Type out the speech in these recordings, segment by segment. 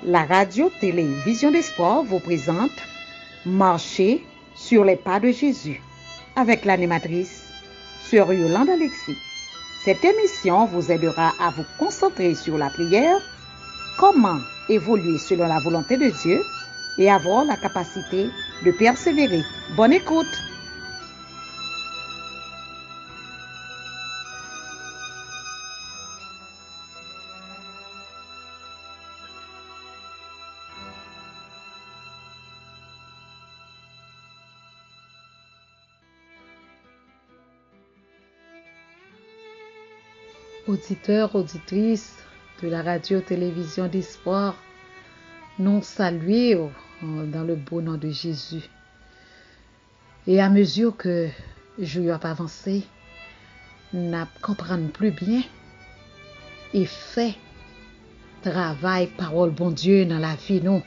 La radio-télévision d'espoir vous présente Marcher sur les pas de Jésus avec l'animatrice Sœur Yolande Alexis. Cette émission vous aidera à vous concentrer sur la prière, comment évoluer selon la volonté de Dieu et avoir la capacité de persévérer. Bonne écoute! Auditeurs, auditrices de la radio-télévision d'espoir, nous saluons dans le beau nom de Jésus. Et à mesure que je vais avancer, nous comprenons plus bien et fait travail, parole, bon Dieu dans la vie nous.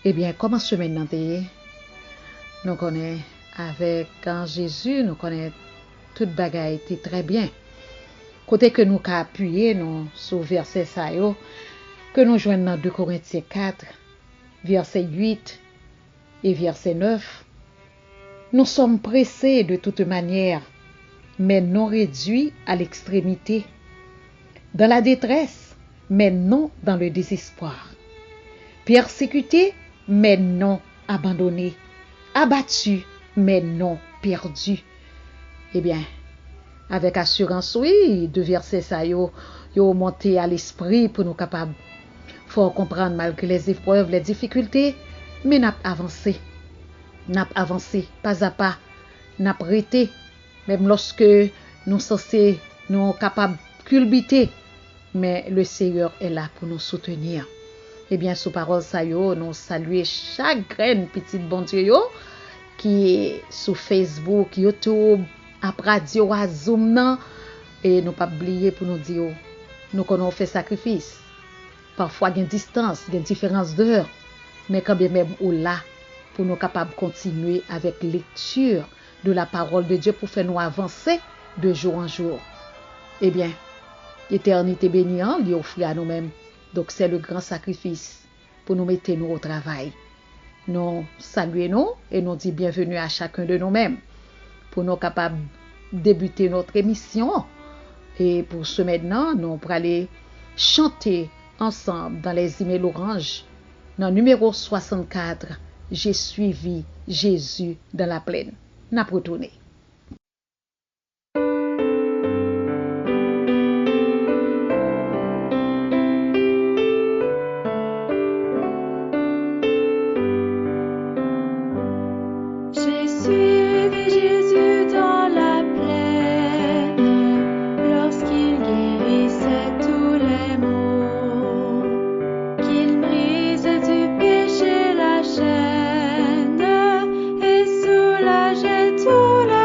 Eh bien, comment semaine maintenant, nous connaissons avec Jésus, nous connaissons toute bagaille était très bien. Côté que nous avons appuyé sur verset ça yo, que nous joignons dans 2 Corinthiens 4, verset 8 et verset 9. Nous sommes pressés de toute manière, mais non réduits à l'extrémité. Dans la détresse, mais non dans le désespoir. Persécutés, mais non abandonnés. Abattus, mais non perdus. Eh bien, avec assurance, oui, de verset ça, yo monté à l'esprit pour nous capables. Faut comprendre malgré les épreuves, les difficultés, mais n'a avancé, pas à pas, n'a arrêté, même lorsque nous censés, nous capables culbuter, mais le Seigneur est là pour nous soutenir. Eh bien, sous parole ça yo, nous saluer chaque graine petite bon Dieu yo, qui est sur Facebook, YouTube, à radio, à Zoom, non. Et nous pas oublier pour nous dire, nous connaissons fait sacrifice. Parfois, il y a une distance, il y a une différence d'heure. Mais quand bien même, ou là, pour nous capables de continuer avec lecture de la parole de Dieu pour faire nous avancer de jour en jour. Eh bien, l'éternité bénie, lui offre à nous-mêmes. Donc, c'est le grand sacrifice pour nous mettre nous au travail. Nous saluons et nous disons bienvenue à chacun de nous-mêmes pour nous capables de débuter notre émission. Et pour ce maintenant, nous allons aller chanter ensemble dans les emails orange, dans le numéro 64, j'ai suivi Jésus dans la plaine. N'a pas retourné. Tous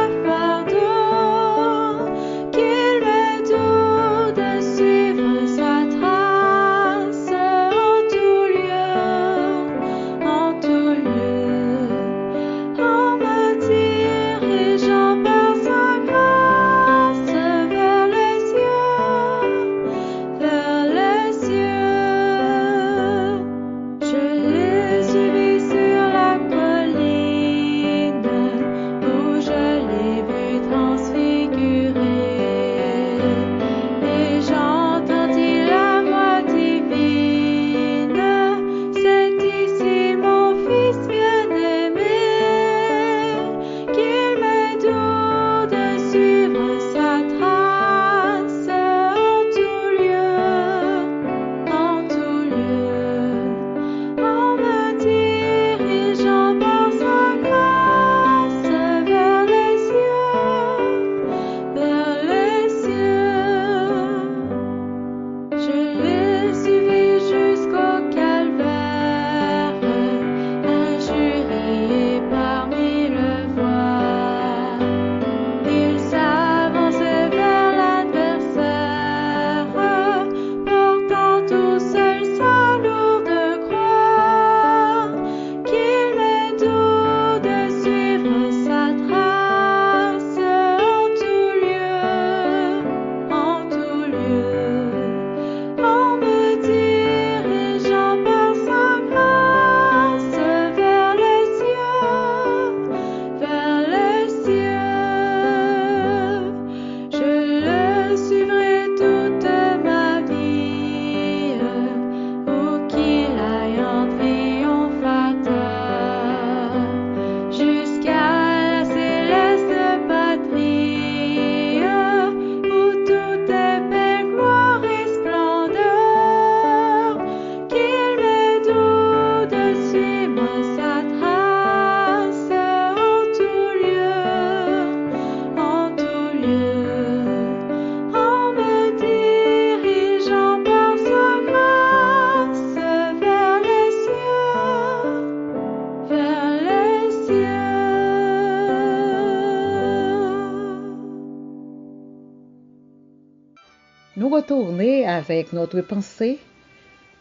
nous retourner avec notre pensée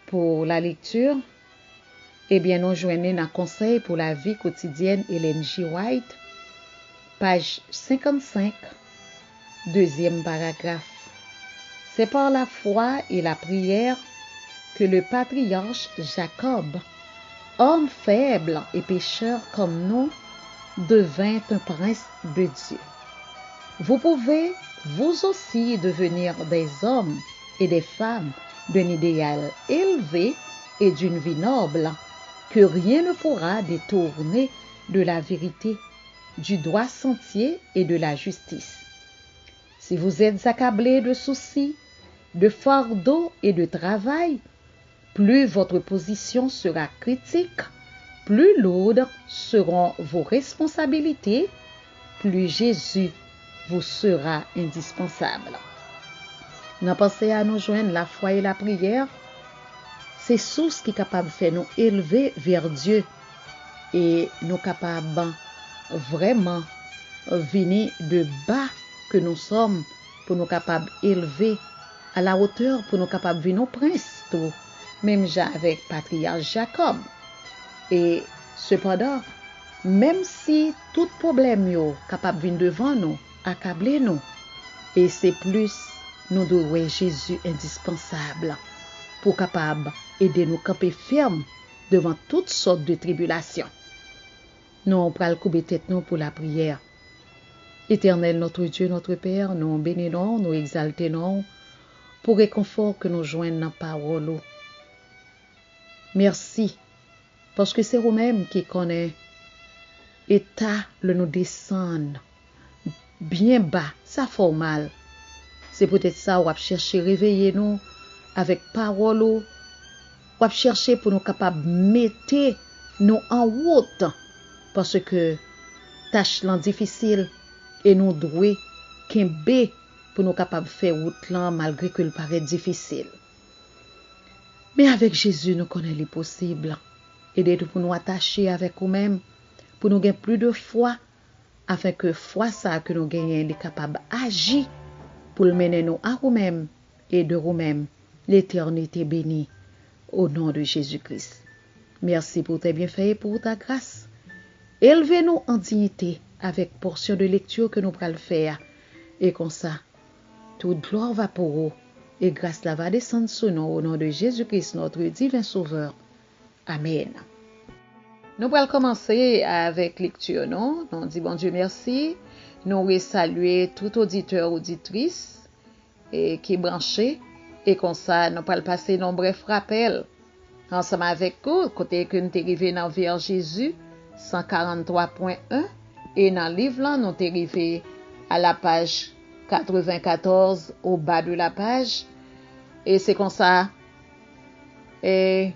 pour la lecture. Eh bien, nous joignons dans Conseil pour la vie quotidienne Ellen G. White, page 55, deuxième paragraphe. C'est par la foi et la prière que le patriarche Jacob, homme faible et pécheur comme nous, devint un prince de Dieu. Vous pouvez, vous aussi, devenir des hommes et des femmes d'un idéal élevé et d'une vie noble que rien ne pourra détourner de la vérité, du droit sentier et de la justice. Si vous êtes accablé de soucis, de fardeaux et de travail, plus votre position sera critique, plus lourdes seront vos responsabilités, plus Jésus vous sera indispensable. Nous pensons à nous joindre la foi et la prière. C'est source qui est capable de faire nous élever vers Dieu et nous capables vraiment venir de bas que nous sommes pour nous capables élever à la hauteur pour nous capables de venir prince tout, même avec patriarche Jacob. Et cependant, même si tout problème yo capable venir devant nous, accabler nous, et c'est plus nous devons Jésus indispensable pour capable aider nous camper ferme devant toutes sortes de tribulations. Nous prenons couper tête nous pour la prière. Éternel notre Dieu, notre Père, nous bénissons, nous exaltons pour réconfort que nous joignons dans la parole. Merci, parce que c'est vous-même qui connaissez l'état le nous descendre bien bas, ça fait mal. C'est peut-être ça où on chercher réveiller nous avec parole, ou on chercher pour nous capables de mettre nous en route, parce que tâche là difficile et nous devons kembe pour nous capables de faire route là malgré que le paraît difficile. Mais avec Jésus, nous connaissons les possibles. Aidez-nous pour nous attacher avec nous-mêmes, pour nous gagner plus de foi, afin que foi ça que nous gagnons est capable d'agir pour le mener nous à nous-mêmes et de nous-mêmes l'éternité bénie au nom de Jésus-Christ. Merci pour tes bienfaits et pour ta grâce. Élevez-nous en dignité avec portion de lecture que nous pourrons faire. Et comme ça, toute gloire va pour vous et grâce la va descendre sur nous au nom de Jésus-Christ, notre divin Sauveur. Amen. Nous allons commencer avec lecture, non? On dit bon Dieu merci. Nous voulons saluer tout auditeur, auditrice et qui est branché. Et comme ça, nous allons passer un bref rappel ensemble avec vous, côté que nous sommes arrivés dans vers Jésus 143.1 et dans le livre là, nous sommes arrivés à la page 94 au bas de la page. Et c'est comme ça. Et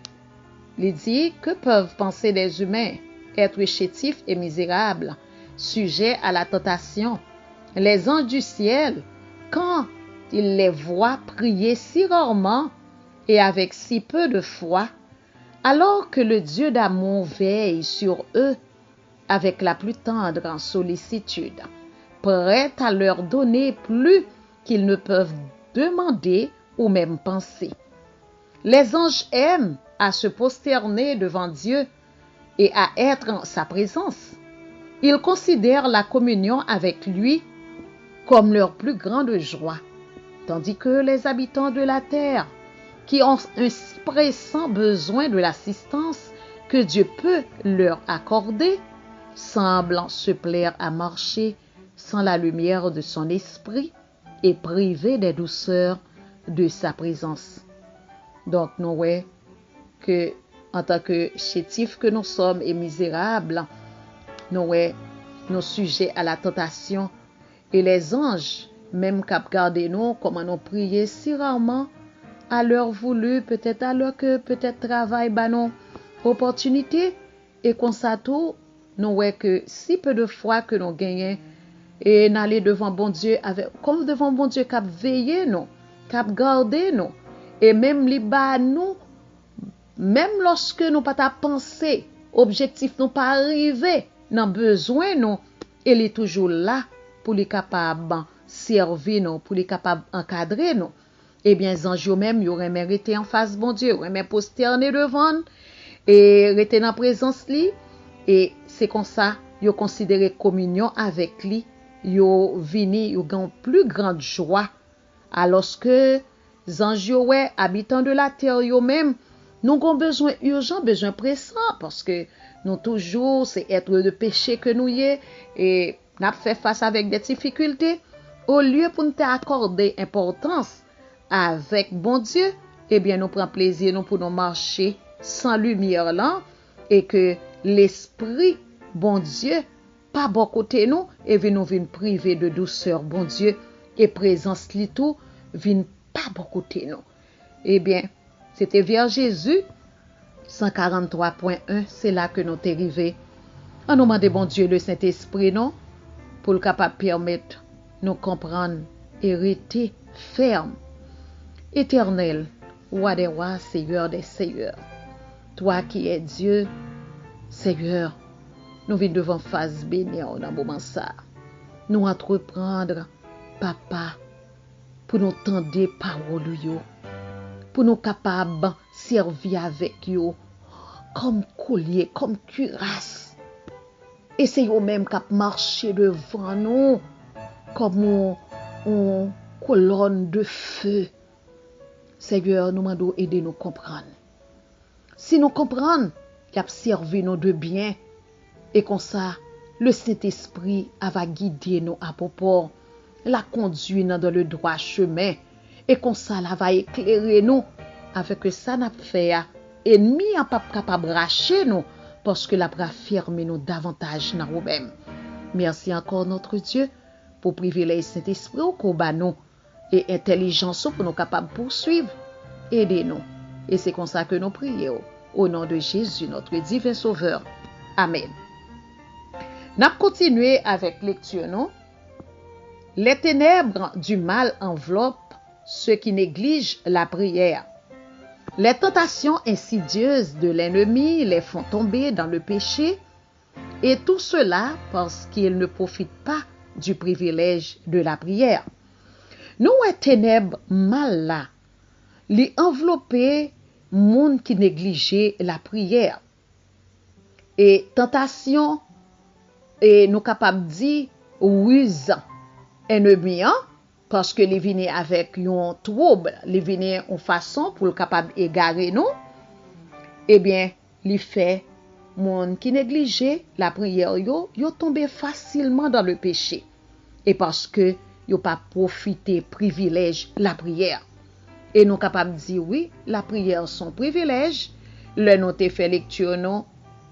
il dit que peuvent penser les humains, être chétifs et misérables, sujets à la tentation. Les anges du ciel, quand ils les voient prier si rarement et avec si peu de foi, alors que le Dieu d'amour veille sur eux avec la plus tendre sollicitude, prêt à leur donner plus qu'ils ne peuvent demander ou même penser. Les anges aiment à se prosterner devant Dieu et à être en sa présence. Ils considèrent la communion avec lui comme leur plus grande joie, tandis que les habitants de la terre, qui ont un si pressant besoin de l'assistance que Dieu peut leur accorder, semblent se plaire à marcher sans la lumière de son esprit et privés des douceurs de sa présence. Donc, nous voyons que, en tant que chétifs que nous sommes et misérables, nous voyons nos sujets à la tentation. Et les anges, même qu'à garder nous, comment nous prier si rarement, à l'heure voulue, peut-être à l'heure que peut-être travail, non, opportunité, et qu'on s'attend, nous voyons que si peu de fois que nous gagnons, et n'aller devant bon Dieu, avec, comme devant bon Dieu, qu'à veiller nous, qu'à garder nous, et même les bas nous, même lorsque nous pas ta pensée, objectif nous pas arrivé, dans besoin nous, il est toujours là pour les capables servir nous, pour les capables encadrer nous. eh bien, anges même, ils auraient rester en face bon Dieu, ils auraient posterner devant et rester dans présence li. Et c'est comme ça, ils considéré communion avec lui, ils vini, ils ont plus grande joie. Alors que les anges, ouais, habitants de la terre, ils même, nous avons besoin urgent, besoin pressant, parce que nous toujours, c'est être de péché que nous y est, et nous fait face avec des difficultés. Au lieu pour nous accorder importance avec bon Dieu, eh bien, nous prenons plaisir, nous pouvons marcher sans lumière là, et que l'esprit, bon Dieu, pas bon côté nous, et nous vient priver de douceur, bon Dieu, et présence li tout, vient pas bon côté nous. Eh bien, c'était vers Jésus, 143.1, c'est là que nous t'es arrivé. On nous demande, bon Dieu, le Saint-Esprit, non, pour le capable permettre nous comprendre et rester ferme. Éternel, roi des rois, Seigneur des seigneurs, toi qui es Dieu, Seigneur, nous venons devant face bénie dans le moment ça. Nous entreprendre, papa, pour nous tendre parole yo, pour nous capables servir avec yo, comme collier, comme cuirasse. Et c'est eux même qui marcher devant nous, comme une colonne de feu. Seigneur, nous demandons aider nous comprendre. Si nous comprenons, il a servi nous de bien. Et comme ça, le Saint-Esprit va guider nous à propos, la conduire dans le droit chemin. Et comme ça, la va éclairer nous avec que ça n'a fait. Ennemi n'a pas capable de racher nous parce que la va fermer nous davantage dans nous-mêmes. Merci encore notre Dieu pour privilégier Saint-Esprit au combat nous et intelligence pour nous capables de poursuivre. Aidez-nous. Et c'est comme ça que nous prions. Au nom de Jésus, notre divin Sauveur. Amen. Nous continuons avec lecture, non? Les ténèbres du mal enveloppent ceux qui négligent la prière. Les tentations insidieuses de l'ennemi les font tomber dans le péché, et tout cela parce qu'ils ne profitent pas du privilège de la prière. Nous, les ténèbres mal là, les envelopper monde qui négligeait la prière. Et tentation, et nous capables de dire, ruse ennemi, parce que les venir avec un trouble, les venir en façon pour le capable égarer nous, eh bien, les fait monde qui négligeait la prière, yo tombé facilement dans le péché. Et parce que yo pas profité privilège la prière. Et nous capables de dire oui, la prière son privilège. Le nous te fait lecture non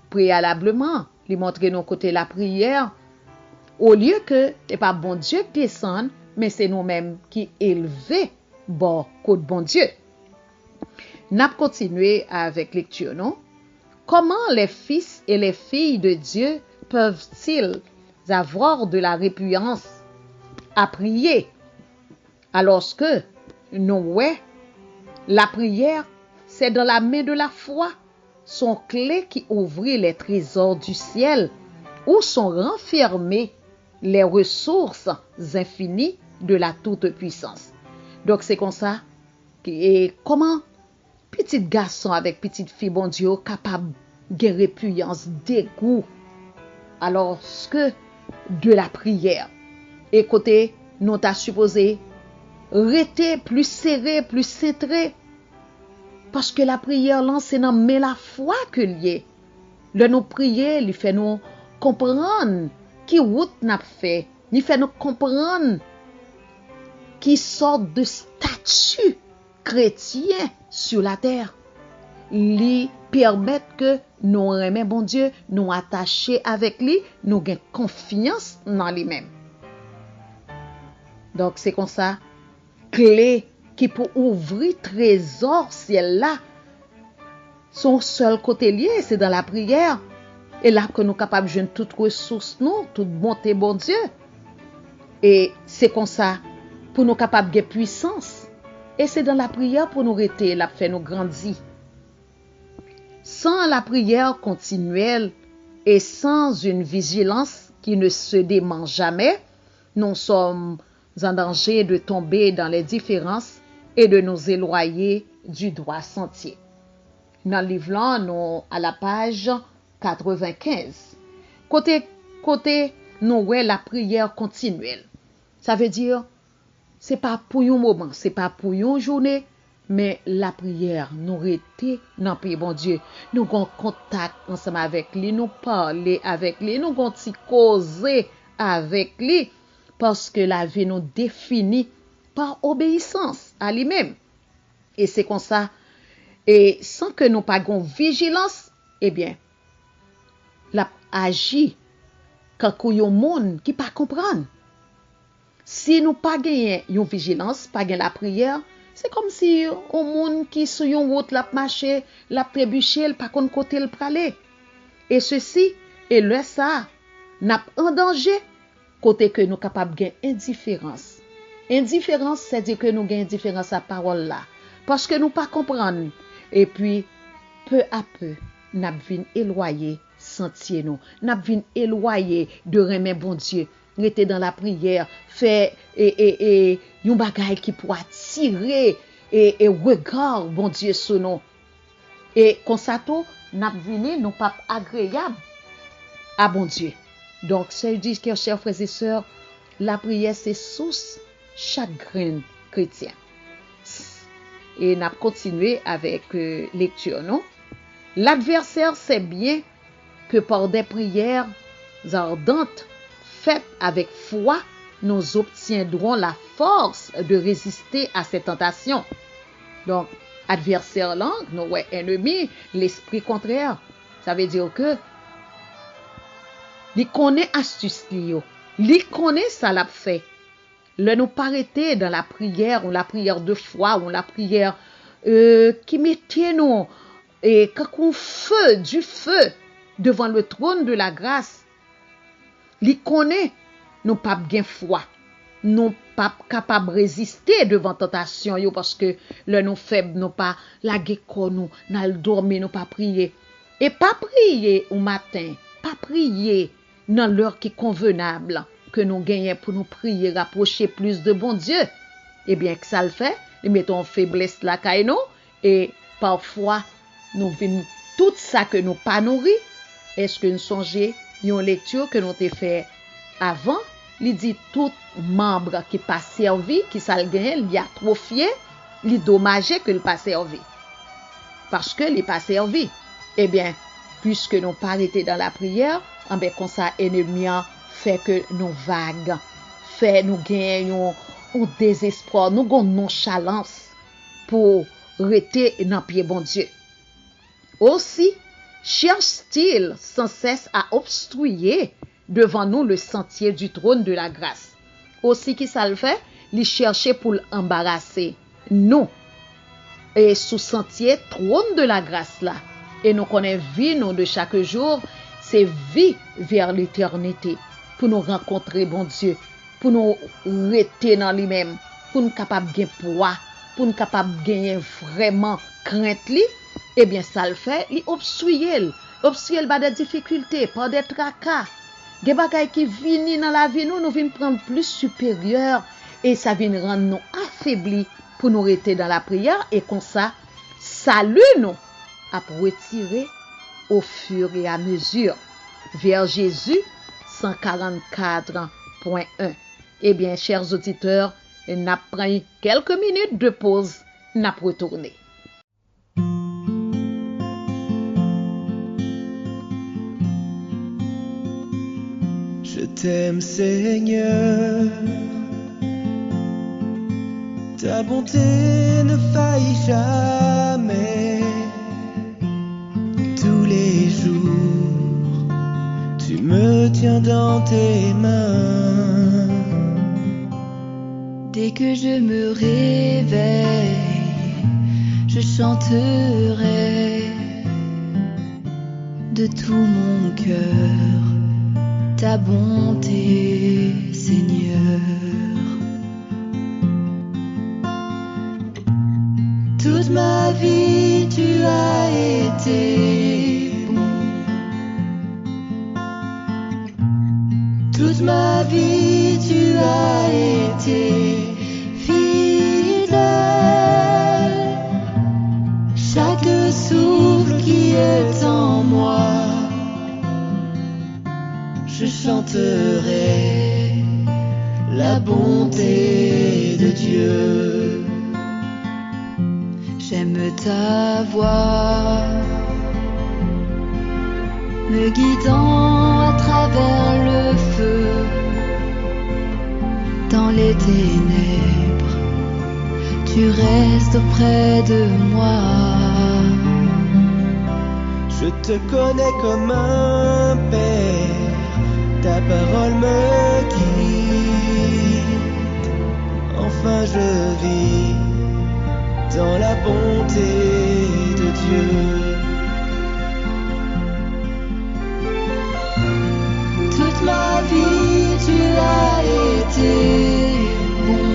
préalablement, lui montrer nos côté la prière. Au lieu que c'est pas bon Dieu qui descend, mais c'est nous-mêmes qui élevons bon côté bon Dieu. N'a continué avec lecture non. Comment les fils et les filles de Dieu peuvent-ils avoir de la répugnance à prier alors que nous la prière c'est dans la main de la foi, son clé qui ouvre les trésors du ciel où sont renfermées les ressources infinies de la toute-puissance. Donc c'est comme ça et comment petit garçon avec petite fille bon Dieu capable de répugnance, dégoût alors que de la prière. Et côté nous t'a supposé rester plus serré, plus cintré parce que la prière là c'est dans mais la foi que lié. Le nous prier, lui fait nous comprendre qui route n'a fait, lui fait nous comprendre qui sorte de statut chrétien sur la terre. Lui permettre que nous aimer bon Dieu, nous attacher avec lui, nous gain confiance dans lui-même. Donc c'est comme ça clé qui pour ouvrir trésor ciel là. Son seul côté lié, c'est dans la prière. Et là que nous sommes capables de joindre toute ressource, nous, toute bonté, bon Dieu. Et c'est comme ça, pour nous capables de puissance. Et c'est dans la prière pour nous rester, la fait nous grandir. Sans la prière continuelle et sans une vigilance qui ne se dément jamais, nous sommes en danger de tomber dans les différences et de nous éloigner du droit sentier. Dans le livre là, nous à la page 95. Côté nous ouais la prière continuelle. Ça veut dire c'est pas pour un moment, c'est pas pour une journée, mais la prière nous rester dans le bon Dieu. Nous avons contact ensemble avec lui, nous parler avec lui, nous avons causer avec lui parce que la vie nous définit par obéissance à lui-même. Et c'est comme ça. Et sans que nous pas gon vigilance, eh bien, la agi quand yon monde qui pas comprendre. Si nous pas gagné une vigilance, pas gagné la prière, c'est comme si un monde qui sur une route la marcher, la trébucher, pas kon côté le praler. Et ceci est le ça n'a en danger côté que nous capable gain indifférence. Indifférence, c'est dire que nous gain indifférence à parole là parce que nous pas comprendre. Et puis peu à peu, n'a vinn éloigner sentier nous, n'a vinn éloigner de remet bon Dieu. Rester dans la prière, faire un bagage qui pourra attirer et regard bon Dieu sur nous. Et comme ça tout, n'a vinn nous pas agréable à bon Dieu. Donc, c'est dit que chers frères et sœurs, la prière c'est source chagrin chrétien. Et n'a continué avec lecture, non? L'adversaire sait bien que par des prières ardentes faites avec foi, nous obtiendrons la force de résister à ces tentations. Donc, adversaire là, nous ennemi, l'esprit contraire. Ça veut dire que il connaît astuce il connaît ça l'a fait. Le nous pas arrêter dans la prière ou la prière de foi ou la prière qui mettait nous et quand du feu devant le trône de la grâce. Il connaît nous pas bien foi. Nous pas capable résister devant tentation yo parce que le nous faible nous pas la gecko nous n'al dormir nous pas prier et pas prier au matin, pas prier dans l'heure qui est convenable que nous gagnons pour nous prier, rapprocher plus de bon Dieu. Eh bien, que ça le fait, nous mettons faiblesse la caille nous, et parfois, nous venons tout ça que nous pas nourri. Est-ce que nous songeons une lecture que nous avons fait avant? Il dit tout membre qui pas servi, qui ça le gagne, il a atrophié, il dommagé que il pas servi. Parce que il pas servi. Eh bien, puisque nous pas arrêté dans la prière, en bien comme ça ennemi fait que nous vagues, fait nous gagnons un désespoir, nous avons nonchalance pour rester dans pied bon Dieu. Aussi cherche-t-il sans cesse à obstruer devant nous le sentier du trône de la grâce. Aussi qui ça le fait, il cherchait pour l'embarrasser nous et sous sentier trône de la grâce là. Et nous connaissons vie nous de chaque jour, c'est vie vers l'éternité pour nous rencontrer bon Dieu, pour nous rester dans lui-même, pour nous capables de gagner poids, pour nous capables de gagner vraiment crainte li. Eh bien ça le fait, il obstrue par des difficultés, par des tracas. Des bagailles qui viennent dans la vie nous viennent prendre plus supérieur et ça vient rendre nous affaiblis pour nous rester dans la prière et comme ça salut nous à retirer au fur et à mesure vers Jésus 144.1. Eh bien, chers auditeurs, n'a pris quelques minutes de pause, n'a retourné. Je t'aime Seigneur, ta bonté ne faillit jamais. Tous les jours, tu me tiens dans tes mains. Dès que je me réveille, je chanterai de tout mon cœur ta bonté, Seigneur. Toute ma vie, tu as été bon. Toute ma vie, tu as été fidèle. ta voix, me guidant à travers le feu, dans les ténèbres, tu restes auprès de moi. Je te connais comme un père, ta parole me guide. Enfin je vis dans la bonté de Dieu. Toute ma vie tu as été bon.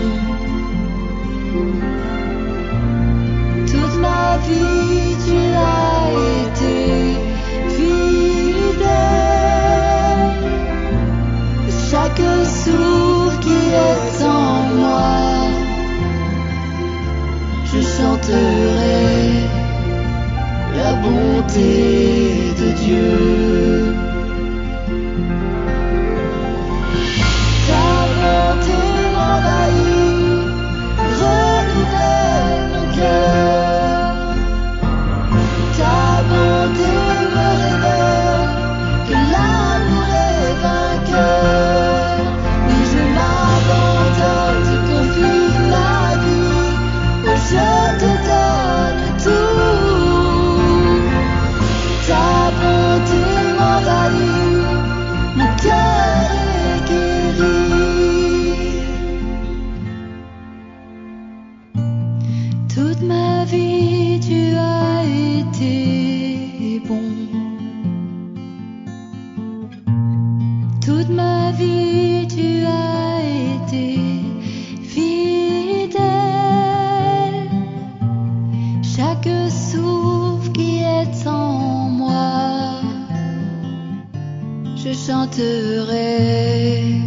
Toute ma vie tu as été fidèle. Chaque souffle qui est en moi, je chanterai la bonté de Dieu. Ta bonté m'envahit, renouvelle mon cœur. Ta bonté me révèle que l'amour est vainqueur. Oui, je m'abandonne, tu confies ma vie, oh, je te donne tout. Ta bonté m'envahit, mon cœur est guéri. Toute ma vie tu as été bon. Toute ma vie tu as été fidèle. Chaque souffle qui est en moi, je chanterai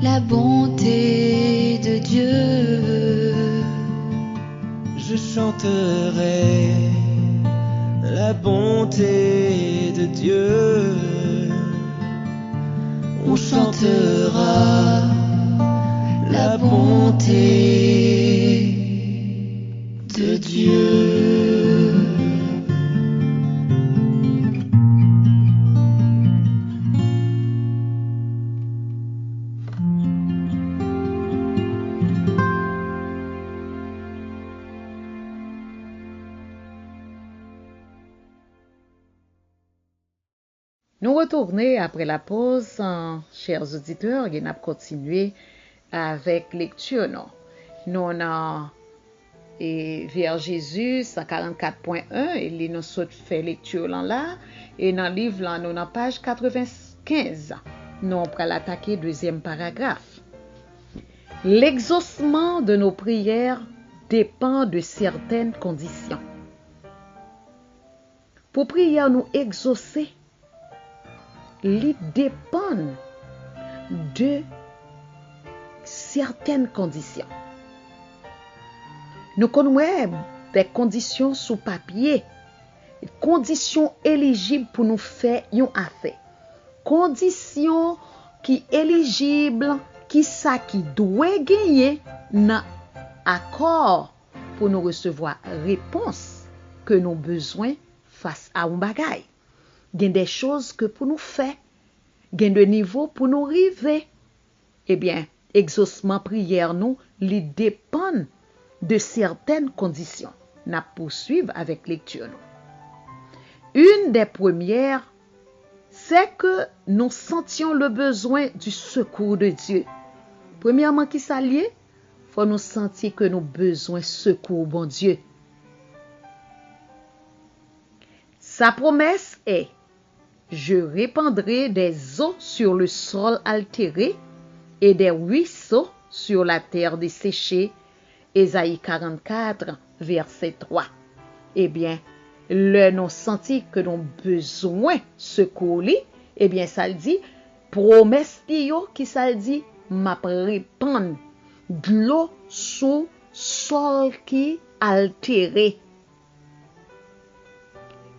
la bonté de Dieu. Je chanterai la bonté de Dieu. On chantera la bonté de Dieu. Nous retournons après la pause, chers auditeurs, et nous continuer avec lecture. Nous avons vers Jésus 144.1 et nous avons fait lecture là et dans le livre là, nous avons page 95. Nous allons attaquer deuxième paragraphe. L'exaucement de nos prières dépend de certaines conditions. Pour prière nous exaucer, il dépend de certaines conditions. Nous connaissons des conditions sous papier, conditions éligibles pour nous faire une affaire, conditions qui éligibles, qui doit gagner dans accord pour nous recevoir réponse que nous besoin face à un bagage. Il y a des choses que pour nous faire, il y a des niveaux pour nous arriver. Eh bien, exaucement prière nous, il dépend de certaines conditions. Nous poursuivons avec lecture. Une des premières, c'est que nous sentions le besoin du secours de Dieu. Premièrement, qui s'allie, faut nous sentir que nous avons besoin de secours, bon Dieu. Sa promesse est: je répandrai des eaux sur le sol altéré et des ruisseaux sur la terre desséchée. Ésaïe 44, verset 3. Eh bien, le nous senti que nous avons besoin de secours, eh bien, ça le dit, promesse qui ça le dit, m'a répandre de l'eau sur sol qui altéré.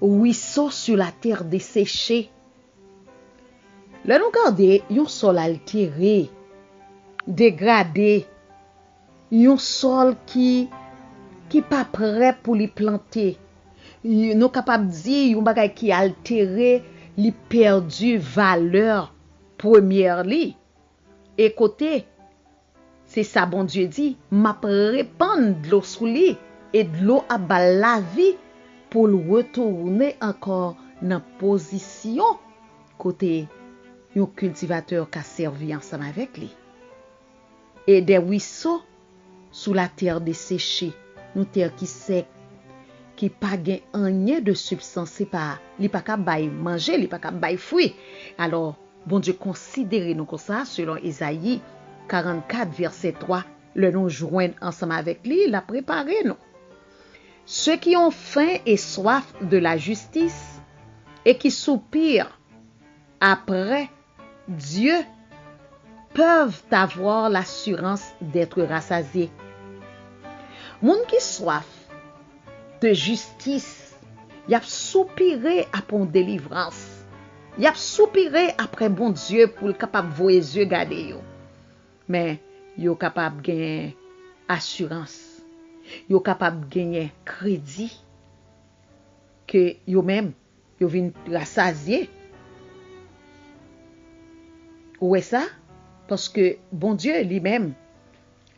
Ruisseau sur la terre desséchée. Là, nous regardons un sol altéré, dégradé, un sol qui qui pas prêt pour les planter. Nous capable dire un bagay qui altéré, li perdu valeur première li. Et côté c'est ça bon Dieu dit, m'a répandre de l'eau sous lui et de l'eau à la vie pour le retourner encore dans position côté un cultivateur qui a servi ensemble avec lui. Et des ruisseaux sous la terre desséchée, une terre qui sec, qui pas gain rien de substance, c'est pas, li pas ka bay manger, li pas ka bay fruit. Alors, bon Dieu considère nous comme ça selon Isaïe 44 verset 3, le nous joindre ensemble avec lui, l'a préparé nous. Ceux qui ont faim et soif de la justice et qui soupirent après Dieu peuvent avoir l'assurance d'être rassasiés. Moun qui soif de justice, y a soupiré après une délivrance. Y a soupiré après bon Dieu pour le capable voir les yeux garder yo. Mais yo capable gagner assurance. Yo capable gagner crédit que yo même yo vinn rassasier. Où est ça? Parce que bon Dieu lui-même,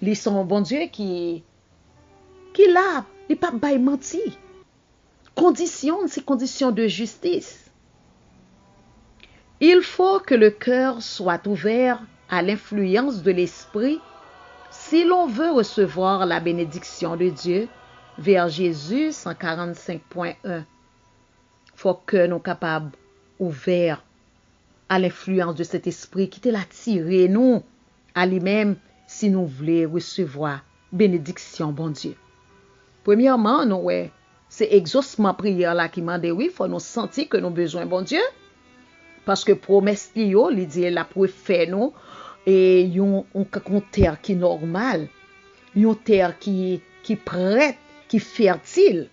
lui son bon Dieu qui là, il pas bay menti. Condition, c'est condition de justice. Il faut que le cœur soit ouvert à l'influence de l'esprit si l'on veut recevoir la bénédiction de Dieu vers Jésus 145.1. Faut que nous capables ouverts à l'influence de cet esprit qui te l'a tiré nous à lui-même si nous voulons recevoir bénédiction bon Dieu. Premièrement, nous c'est exaucement prière là qui m'a dit oui, faut nous sentir que nous besoin bon Dieu parce que promesse yo, il dit la pour faire nous et yon terre qui normal, yon terre qui prête, qui fertile.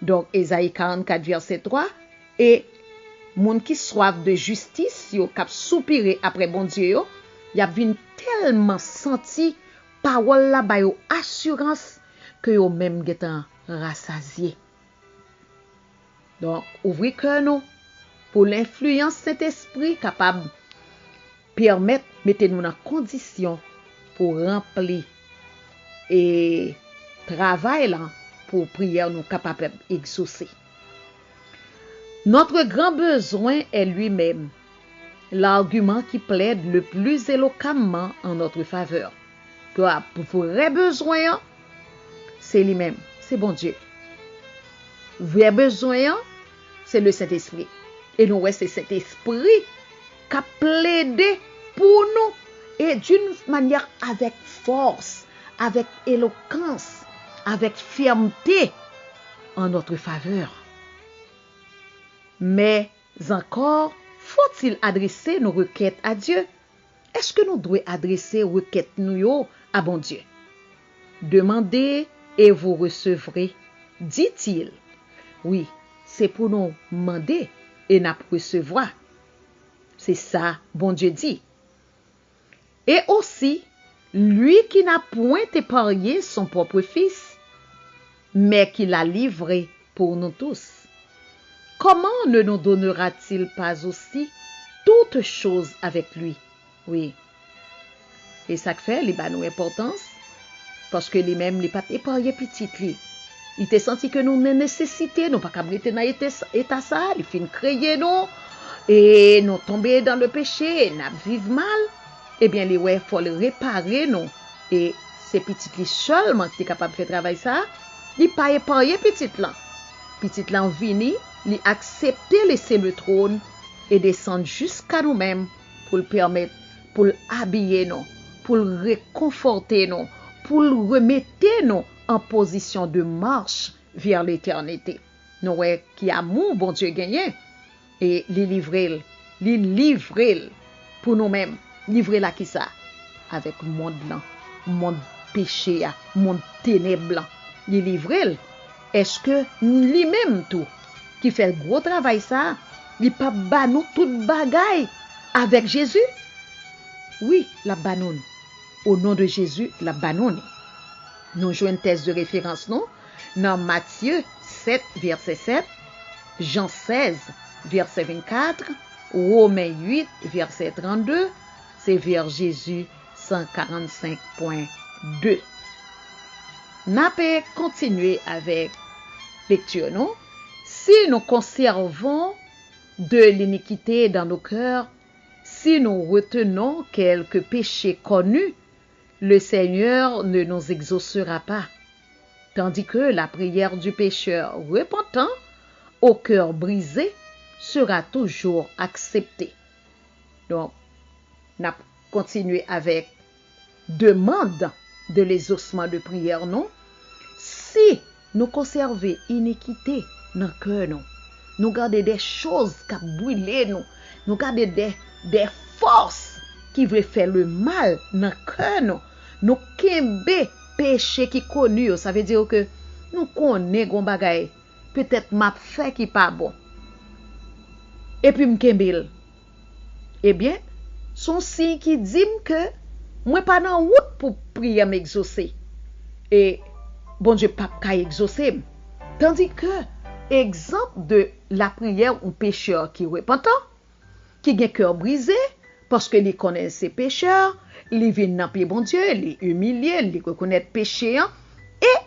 Donc Ésaïe 44 verset 3 et moun qui soif de justice yo k'ap soupirer après bon Dieu yo, y a vinn tellement senti parole la ba yo assurance que yo même getan rassasié. Donc ouvrez cœur nous pour l'influence cet esprit capable permettre mettez-nous dans condition pour remplir et travail là pour prière nous capable exaucer. Notre grand besoin est lui-même, l'argument qui plaide le plus éloquemment en notre faveur. Pour vrai besoin, c'est lui-même, c'est bon Dieu. Vrai besoin, c'est le Saint-Esprit. Et nous, c'est cet esprit qui a plaidé pour nous et d'une manière avec force, avec éloquence, avec fermeté en notre faveur. Mais encore, faut-il adresser nos requêtes à Dieu? Est-ce que nous devons adresser requêtes nous à bon Dieu? Demandez et vous recevrez, dit-il. Oui, c'est pour nous demander et nous recevoir. C'est ça, bon Dieu dit. Et aussi, lui qui n'a point épargné son propre fils, mais qui l'a livré pour nous tous. Comment ne nous donnera-t-il pas aussi toutes choses avec lui? Oui. Et ça fait, il a nous importance, parce que lui-même, il n'a pas épargné petit lui. Il t'a senti que nous nécessité, nous pas qu'à rester dans l'état ça, il fin créer nous, et nous tomber dans le péché, nous vivre mal. Eh bien, il faut le réparer nous. Et c'est petit lui seulement qui est capable de faire travail ça. Il pas épargné petit là. Petit là vini, il accepter laisser le trône et descendre jusqu'à nous-mêmes pour le permettre, pour l'habiller nous, pour le réconforter nous, pour le remettre nous en position de marche vers l'éternité. Nous qui amour bon Dieu gagné et les livrer pour nous-mêmes, livrer là qui ça avec le monde blanc, monde péché, monde ténèbres, les livrer. Est-ce que lui-même tout qui fait le gros travail ça, il pas banou toute bagaille avec Jésus? Oui, la banone. Au nom de Jésus, la banone. Nous jouons une thèse de référence, non? dans Matthieu 7, verset 7, Jean 16, verset 24, Romains 8, verset 32, c'est vers Jésus 145.2. N'a pas continuer avec lecture, non? Si nous conservons de l'iniquité dans nos cœurs, si nous retenons quelques péchés connus, le Seigneur ne nous exaucera pas. Tandis que la prière du pécheur repentant, au cœur brisé, sera toujours acceptée. Donc, on a continué avec demande de l'exaucement de prière, non? Si nous conservons iniquité dans le cœur, nous gardons des choses qui brûlent, nous gardons des forces qui veulent faire le mal dans le cœur, nous kembe péché qui connu, ça veut dire que nous connaissons des choses, peut-être m'a fait qui pas bon. Et puis m'kembel. Eh bien, son signe qui dit que moi pas dans route pour prier m'exaucer. Et bon Dieu pas exaucer. Tandis que exemple de la prière ou pécheur qui repentant, qui a cœur brisé parce que il connaît ses pécheurs, il vient dans pied bon Dieu, il humilié, il reconnaît péché et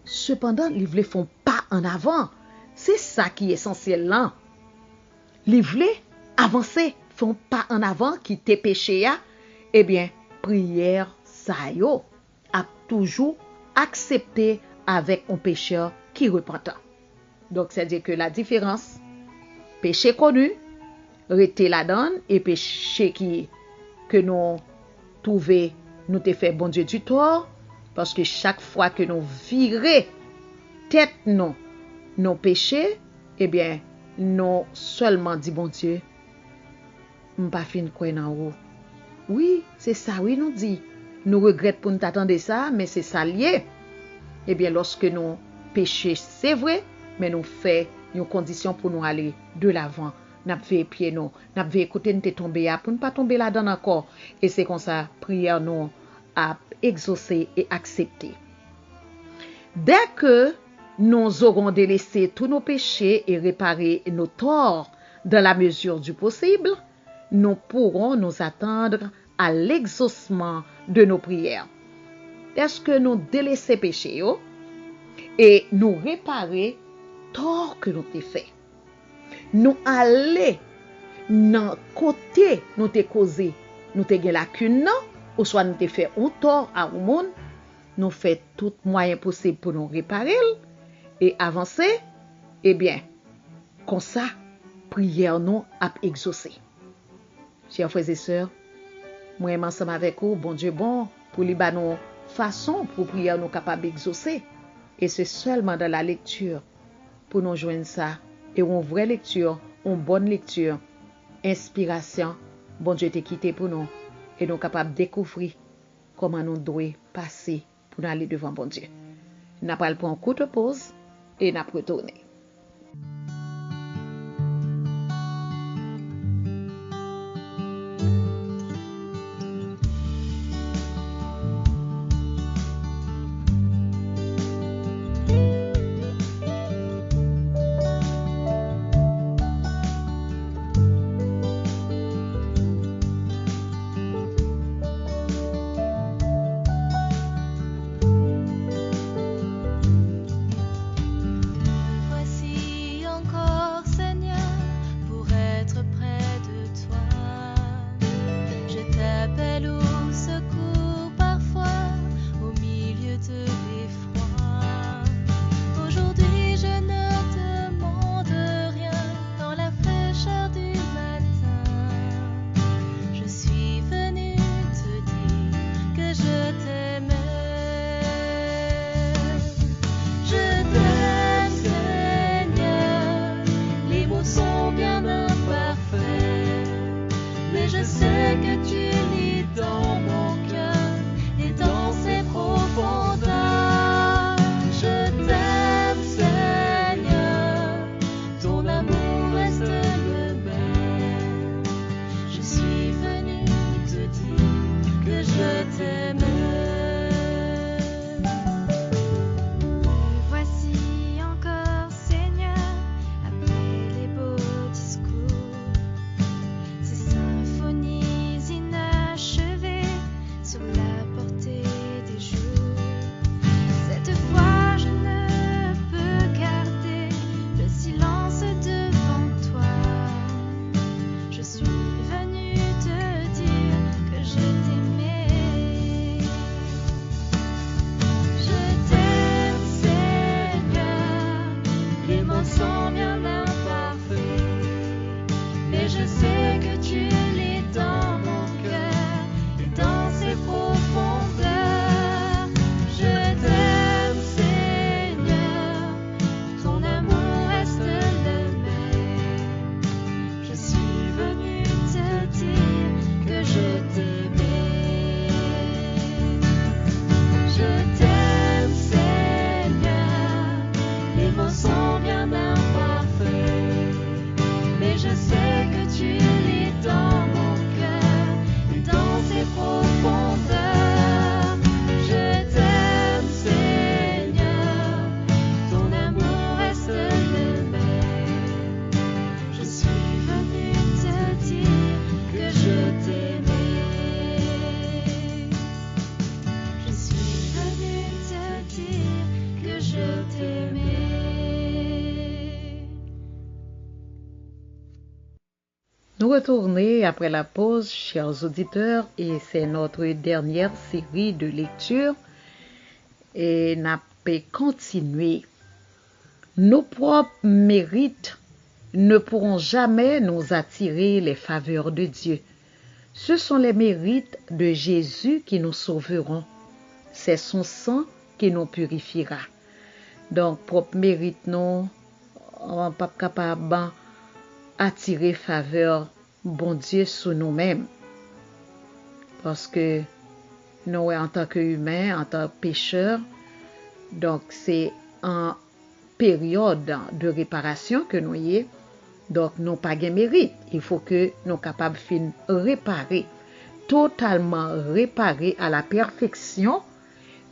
cependant il veut font pas en avant. C'est ça qui est essentiel là. Ils veulent avancer, font pas en avant, quitter péché, eh bien, prière, ça yo, a toujours accepté avec un pécheur qui repentant. Donc, c'est-à-dire que la différence, péché connu, rester la donne, et péché que nous trouvons, nous te fait bon Dieu du tort, parce que chaque fois que nous virons tête nos péchés, eh bien, non seulement dit bon Dieu, m'pas fin quoi dans haut. Oui, c'est ça, oui, nous dit. Nous regrettons pour nous attendre ça, mais c'est ça lié. Eh bien, lorsque nous péchons, c'est vrai, mais nous faisons une condition pour nous aller de l'avant. Nous fait pied nous, nous fait écouter nous tomber pour ne pas tomber là-dedans encore. Et c'est comme ça, prière nous a exaucé et accepté. Dès que nous aurons délaissé tous nos péchés et réparé nos torts dans la mesure du possible, nous pourrons nous attendre à l'exaucement de nos prières. Est-ce que nous délaissons péché et nous réparer tort que nous avons fait? Nous aller dans côté nous te causé, nous te gen lacune ou soit nous te fait un tort à un monde, nous fait tout moyen possible pour nous réparer et avancer, eh bien, comme ça, prière nous a exaucé. Chers frères et sœurs, moi ensemble avec vous, bon Dieu bon, pour les nous façon pour prière nous capable d'exaucer. Et c'est seulement dans la lecture pour nous joindre ça. Et une vraie lecture, une bonne lecture, inspiration, bon Dieu t'a quitté pour nous. Et nous capables de découvrir comment nous devons passer pour aller devant bon Dieu. Nous allons prendre une courte pause et nous allons retourner. retourner après la pause, chers auditeurs, et c'est notre dernière série de lectures. Et nous allons continuer. Nos propres mérites ne pourront jamais nous attirer les faveurs de Dieu. Ce sont les mérites de Jésus qui nous sauveront. C'est son sang qui nous purifiera. Donc, propre mérite, nous, on n'est pas capable d'attirer faveur, bon Dieu, sur nous-mêmes. Parce que nous, en tant qu'humains, en tant que pécheurs, donc c'est en période de réparation que nous y est. Donc, nous n'avons pas de mérite. Il faut que nous soyons capables de réparer, totalement réparer à la perfection.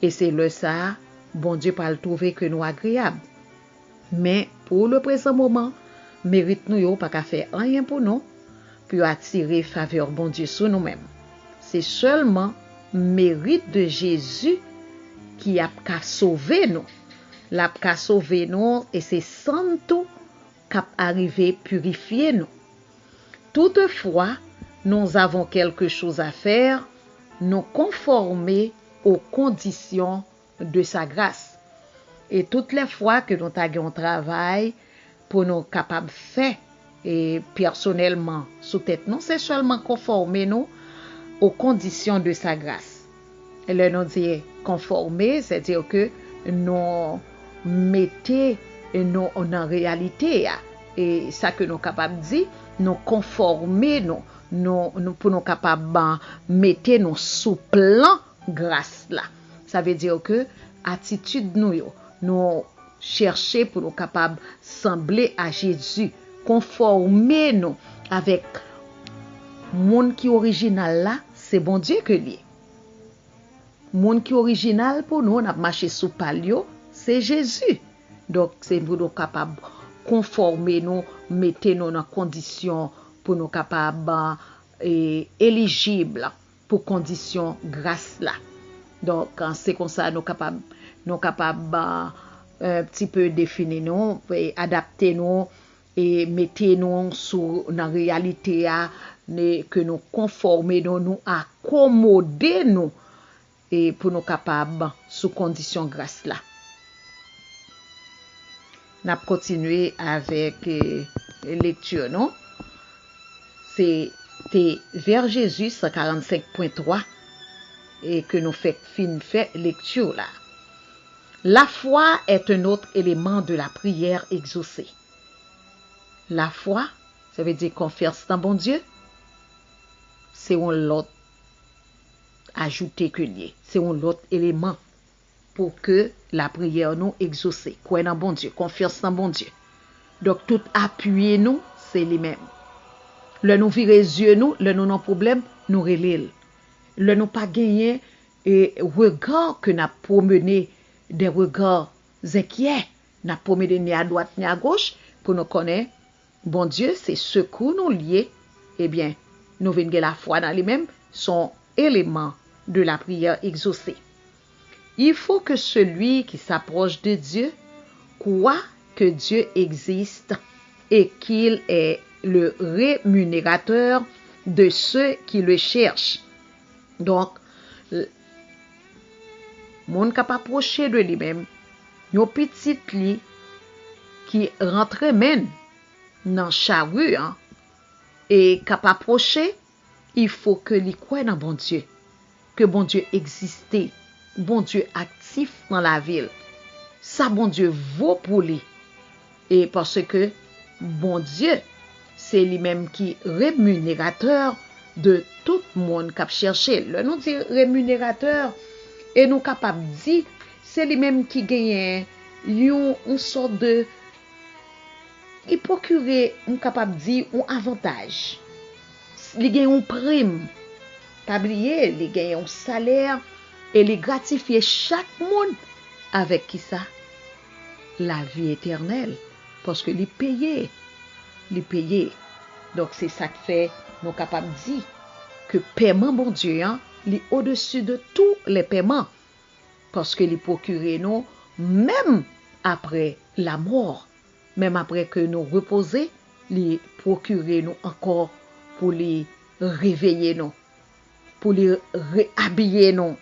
Et c'est le ça, bon Dieu, pas le trouver que nous agréable. Mais pour le présent moment, mérite nous pas qu'à faire rien pour nous, pour attirer faveur bon Dieu sur nous-mêmes. C'est seulement mérite de Jésus qui a qu'à sauver nous. L'a qu'à sauver nous et c'est sans tout qu'à arriver purifier nous. Toutefois, nous avons quelque chose à faire, nous conformer aux conditions de sa grâce. Et toutes les fois que nous avons travail pour nous capables de faire, et personnellement, sous tête, non, c'est seulement conformer nous aux conditions de sa grâce. Et là, nous dit conformer, c'est-à-dire que nous mettons nous en réalité, et ça que nous sommes capables de dire, nous conformer, nous pour nous capables de mettre nous sous plan grâce là. Ça veut dire que attitude nous chercher pour nous capables sembler à Jésus, conformer nous avec monde qui original là, c'est bon Dieu que lui. Monde qui original pour nous, on a marché sous palio, c'est Jésus. Donc c'est pour nous capables conformer nous, mettre nous dans condition pour nous capables éligibles pour condition grâce là. Donc c'est comme ça nous capables un petit peu définir nous et adapter nous et mettre nous sur la réalité que nous conformer nous accommoder nous et pour nous capables sous condition grâce là. N'a continuer avec lecture non. C'était vers Jésus 145.3 et que nous fait lecture là. La foi est un autre élément de la prière exaucée. La foi, ça veut dire confiance dans bon Dieu. C'est un l'autre ajouté que lié. C'est un l'autre élément pour que la prière nous exaucée. Croire dans bon Dieu, confiance dans bon Dieu. Donc tout appuyer nous, c'est les mêmes. Le nous virer les yeux nous, le nous non problème, nous relève. Le nous pas gagner et regard que n'a promener des regards inquiets, n'a promener ni à droite ni à gauche pour nous connaître bon Dieu, c'est ce que nous lié. Eh bien, nous venons la foi dans les mêmes sont éléments de la prière exaucée. Il faut que celui qui s'approche de Dieu croit que Dieu existe et qu'il est le rémunérateur de ceux qui le cherchent. Donc, mon cap approché de lui-même, yon petit li qui rentre même dans charrue et cap approché, il faut que li croit dans bon Dieu, que bon Dieu existait, bon Dieu actif dans la ville. Ça bon Dieu vaut pour lui. Et parce que bon Dieu, c'est lui-même qui rémunérateur de tout le monde qui a cherché. Le nom dit rémunérateur et nous capable dire c'est lui-même qui gagne une sorte de il procurer on capable dire un avantage. Il gagne une prime. Pas oublier, il gagne un salaire et il gratifier chaque monde avec qui ça? La vie éternelle parce que il paye. Donc c'est ça qui fait nous capables de dire que paiement bon Dieu est au-dessus de tous les paiements parce que il procure nous même après la mort, même après que nous reposer, il procure nous encore pour les réveiller nous, pour les réhabiller nous.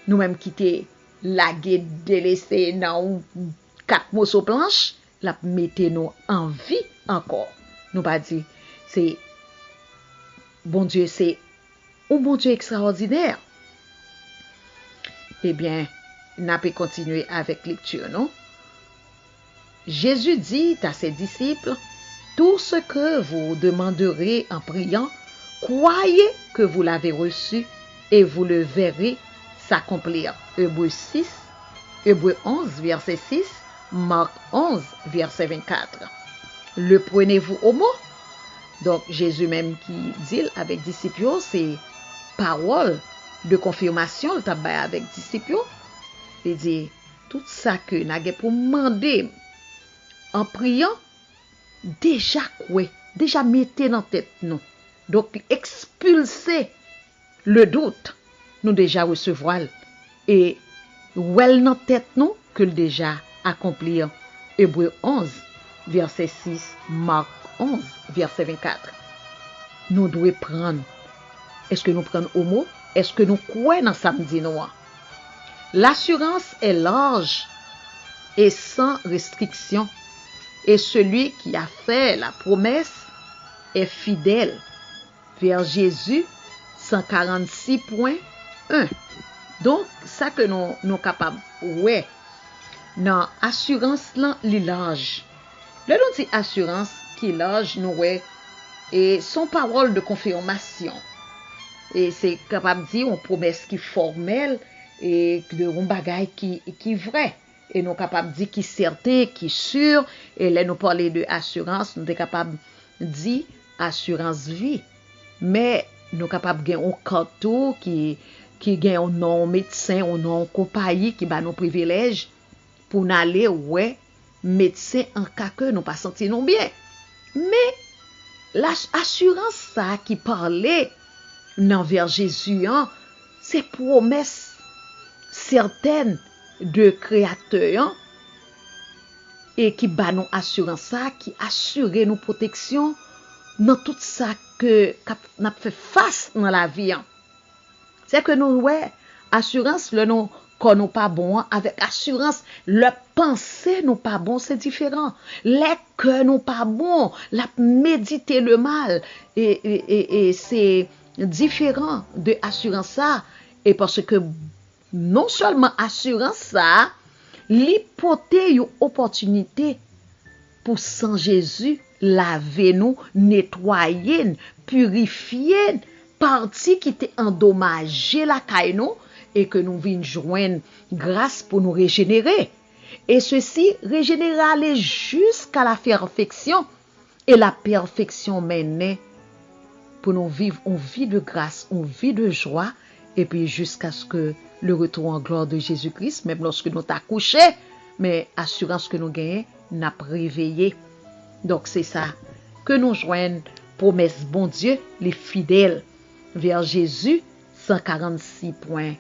Nous-mêmes qui t'es lagué, délaissé dans 4 morceaux planches, la mettez nous en vie encore. Nous pas dire, c'est bon Dieu, c'est un bon Dieu extraordinaire. Eh bien, n'a pas continuer avec lecture, non? Jésus dit à ses disciples, tout ce que vous demanderez en priant, croyez que vous l'avez reçu et vous le verrez s'accomplir. Hébreux 6, Hébreux 11, verset 6, Marc 11, verset 24. Le prenez-vous au mot? Donc, Jésus même qui dit avec disciples, c'est parole de confirmation, le tabac avec disciples. Il dit, tout ça que nous avons pour demander en priant, déjà quoi? Déjà mettez dans tête nous. Donc, expulser le doute, nous déjà recevoir. Et, well dans tête nous, que le déjà accomplir. Hébreux 11, verset 6, Marc 11, verset 24. Nous devons prendre. Est-ce que nous prenons au mot? Est-ce que nous croyons dans samedi noir? L'assurance est large et sans restriction. Et celui qui a fait la promesse est fidèle. Vers Jésus 146.1. Donc, ça que nous sommes capables, ouais, dans assurance là, l'âge. Là, nous dit assurance qui l'âge, nous ouais, et son parole de confirmation. Et c'est capable de dire une promesse qui est formelle et de un bagage qui est vrai. Et nous sommes capables de dire qui est certain, qui est sûr. Et là, nous parlons de assurance, nous sommes capables de dire assurance vie. Mais nous sommes capables de gagner un canton qui gagne un nom médecin, un nom compagnie qui bat nos privilèges pour n'aller, ouais, médecin en cas que nous pas senti non bien. Mais l'assurance ça qui parlait envers Jésus, hein, c'est promesse certaine de créateur, hein, et qui bat nous assurance ça, qui assure nous protection dans tout ça que n'a fait face dans la vie. Hein. C'est que nous ouais assurance le nous quand nous pas bon avec assurance le penser nous pas bon c'est différent les que nous pas bon la méditer le mal et c'est différent de assurance ça et parce que non seulement assurance ça l'hypothèse une opportunité pour sans Jésus laver nous nettoyer purifier partie qui était endommagée la caille nous et que nous venons joindre grâce pour nous régénérer. Et ceci régénérer jusqu'à la perfection. Et la perfection mène pour nous vivre une vie de grâce, une vie de joie, et puis jusqu'à ce que le retour en gloire de Jésus-Christ, même lorsque nous t'as couché, mais assurance que nous gagnons, n'a pas réveillé. Donc c'est ça que nous joignons, promesse bon Dieu, les fidèles, vers Jésus 146.1.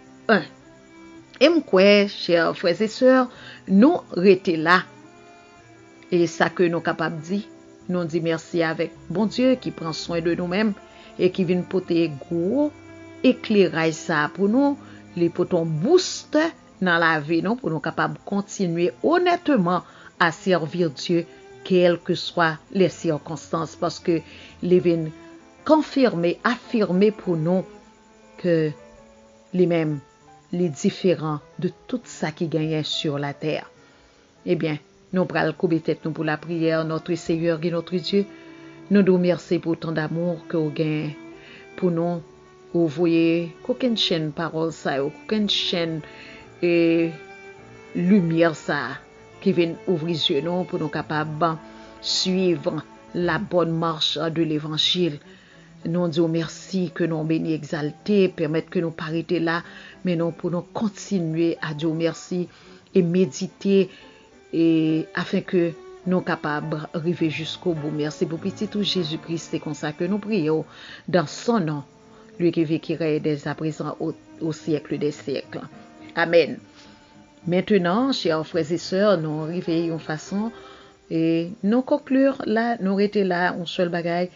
Et m'kwe, chers frères et sœurs, nous restons là. Et ça que nous capables de dire, nous disons merci avec bon Dieu qui prend soin de nous-mêmes et qui vient porter gros éclairage ça pour nous, les potons boost dans la vie, non, pour nous capables de continuer honnêtement à servir Dieu, quelles que soient les circonstances, parce que les vins confirmer, affirmer pour nous que les mêmes, les différents de tout ça qui gagne sur la terre. Eh bien, nous prenons couper tête nous pour la prière, notre Seigneur et notre Dieu. Nous nous remercions pour tant d'amour que vous gagnez pour nous. Vous voyez qu'aucune chaîne parole ça, aucune chaîne et lumière ça qui vient ouvrir les yeux nous pour nous capables de suivre la bonne marche de l'évangile. Nous disons merci que nous bénis exaltés, permettre que nous pariter là, mais non pour nous continuer à dire merci et méditer et afin que nous capables d'arriver jusqu'au bout. Merci pour petit tout Jésus-Christ, c'est comme ça que nous prions dans son nom, lui qui vécurait dès à présent au siècle des siècles. Amen. Maintenant, chers frères et sœurs, nous arrivons en façon et nous conclure là, nous rester là, un seul bagaille.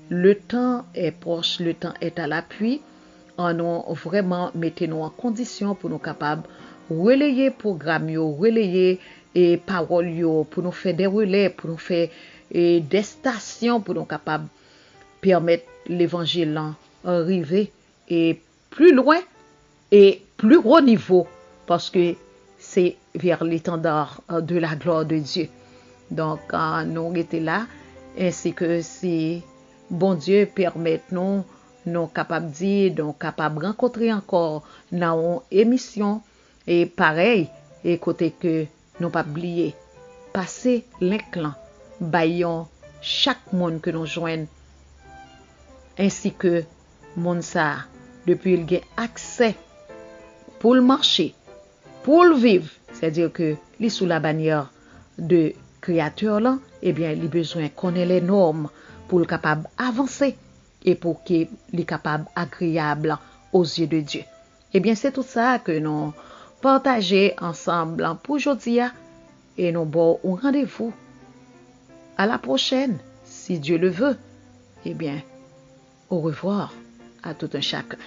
le temps est proche, le temps est à l'appui. On vraiment mettez-nous en condition pour nous capables relayer programme yo, relayer et parole yo, pour nous faire des relais, pour nous faire des stations pour nous capables permettre l'évangile arriver et plus loin et plus haut niveau parce que c'est vers l'étendard de la gloire de Dieu. Donc nous étions là ainsi que si bon Dieu permet nous capables dire, nous capables rencontrer encore dans une émission et pareil et côté que nous pas oublier passer l'inclan baillons chaque monde que nous joignent ainsi que monde ça depuis il gain accès pour le marcher pour le vivre, c'est-à-dire que li sous la bannière de créateur là, eh bien il besoin connaître les normes pour le capable avancer et pour qu'il est capable agréable aux yeux de Dieu. Eh bien c'est tout ça que nous partager ensemble pour aujourd'hui et nous bon un rendez-vous à la prochaine si Dieu le veut. Eh bien au revoir à tout un chacun.